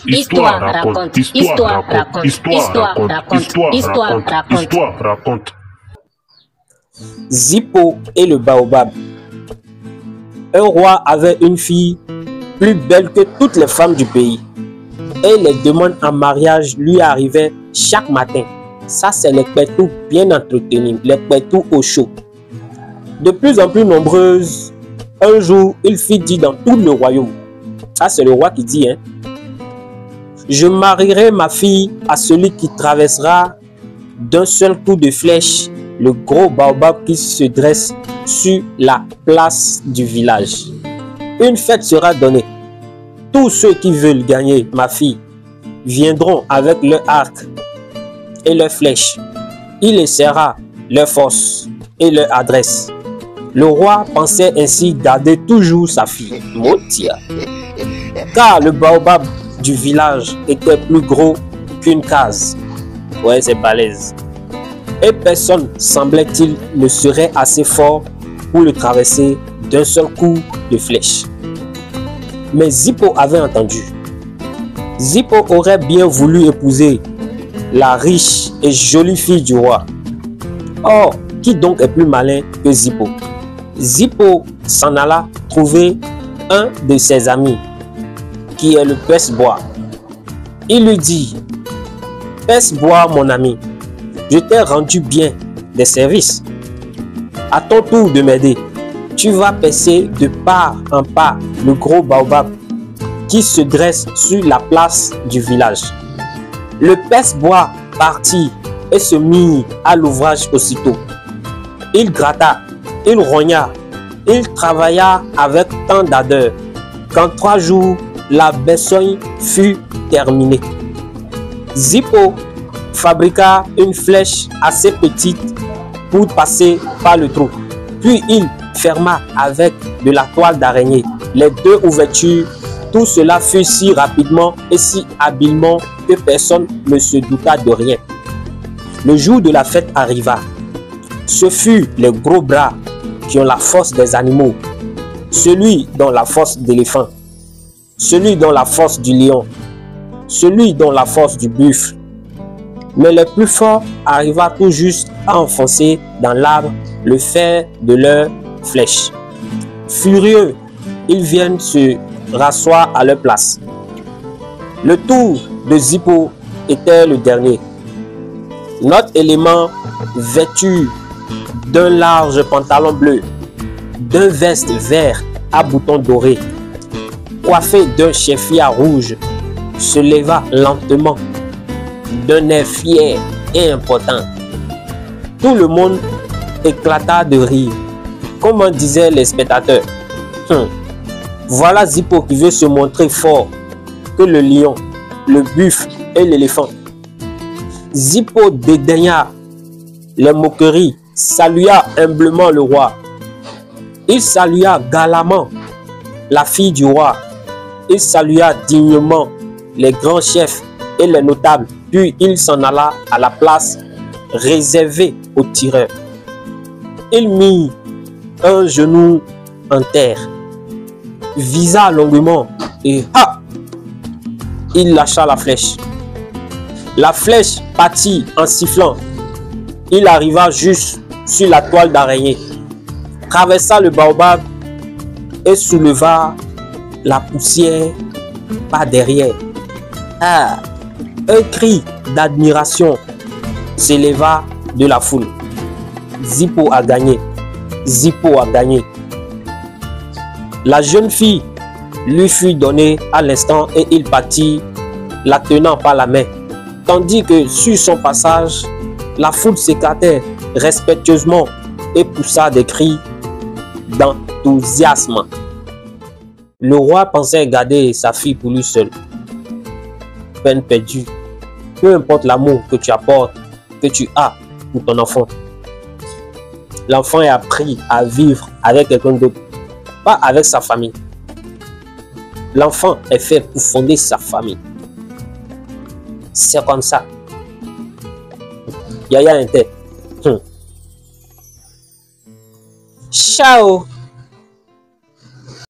Histoire raconte, histoire raconte, histoire raconte, histoire raconte, histoire raconte. Zippo et le baobab. Un roi avait une fille plus belle que toutes les femmes du pays. Et les demandes en mariage lui arrivaient chaque matin. Ça, c'est les pétous bien entretenus, les pétous au chaud. De plus en plus nombreuses, un jour, il fit dire dans tout le royaume. Ça, c'est le roi qui dit, hein. Je marierai ma fille à celui qui traversera d'un seul coup de flèche le gros baobab qui se dresse sur la place du village. Une fête sera donnée. Tous ceux qui veulent gagner ma fille viendront avec leur arc et leurs flèches. Il essaiera leur force et leur adresse. Le roi pensait ainsi garder toujours sa fille, Motia, car le baobab du village était plus gros qu'une case. Ouais, c'est balèze. Et personne, semblait-il, ne serait assez fort pour le traverser d'un seul coup de flèche. Mais Zippo avait entendu. Zippo aurait bien voulu épouser la riche et jolie fille du roi. Or, qui donc est plus malin que Zippo? Zippo s'en alla trouver un de ses amis, qui est le Pesse-Bois. Il lui dit: Pesse-Bois, mon ami, je t'ai rendu bien des services. À ton tour de m'aider, tu vas percer de part en part le gros baobab qui se dresse sur la place du village. Le Pesse-Bois partit et se mit à l'ouvrage aussitôt. Il gratta, il rogna, il travailla avec tant d'ardeur qu'en 3 jours, la besogne fut terminée. Zippo fabriqua une flèche assez petite pour passer par le trou. Puis il ferma avec de la toile d'araignée les 2 ouvertures. Tout cela fut si rapidement et si habilement que personne ne se douta de rien. Le jour de la fête arriva. Ce fut les gros bras qui ont la force des animaux, celui dont la force d'éléphant, celui dont la force du lion, celui dont la force du buffle. Mais le plus fort arriva tout juste à enfoncer dans l'arbre le fer de leur flèche. Furieux, ils viennent se rasseoir à leur place. Le tour de Zippo était le dernier. Notre élément, vêtu d'un large pantalon bleu, d'un veste vert à boutons dorés, coiffé d'un chefia rouge, se leva lentement, d'un air fier et important. Tout le monde éclata de rire. Comme en disaient les spectateurs, voilà Zippo qui veut se montrer fort que le lion, le buffle et l'éléphant. Zippo dédaigna les moqueries, salua humblement le roi. Il salua galamment la fille du roi. Il salua dignement les grands chefs et les notables. Puis il s'en alla à la place réservée aux tireurs. Il mit un genou en terre, visa longuement et il lâcha la flèche. La flèche partit en sifflant. Il arriva juste sur la toile d'araignée, traversa le baobab et souleva la poussière par derrière. Un cri d'admiration s'éleva de la foule. Zippo a gagné. Zippo a gagné. La jeune fille lui fut donnée à l'instant et il partit, la tenant par la main. Tandis que sur son passage, la foule s'écartait respectueusement et poussa des cris d'enthousiasme. Le roi pensait garder sa fille pour lui seul. Peine perdue. Peu importe l'amour que tu apportes, que tu as pour ton enfant. L'enfant est appris à vivre avec quelqu'un d'autre, pas avec sa famille. L'enfant est fait pour fonder sa famille. C'est comme ça. Yaya Inter. Ciao.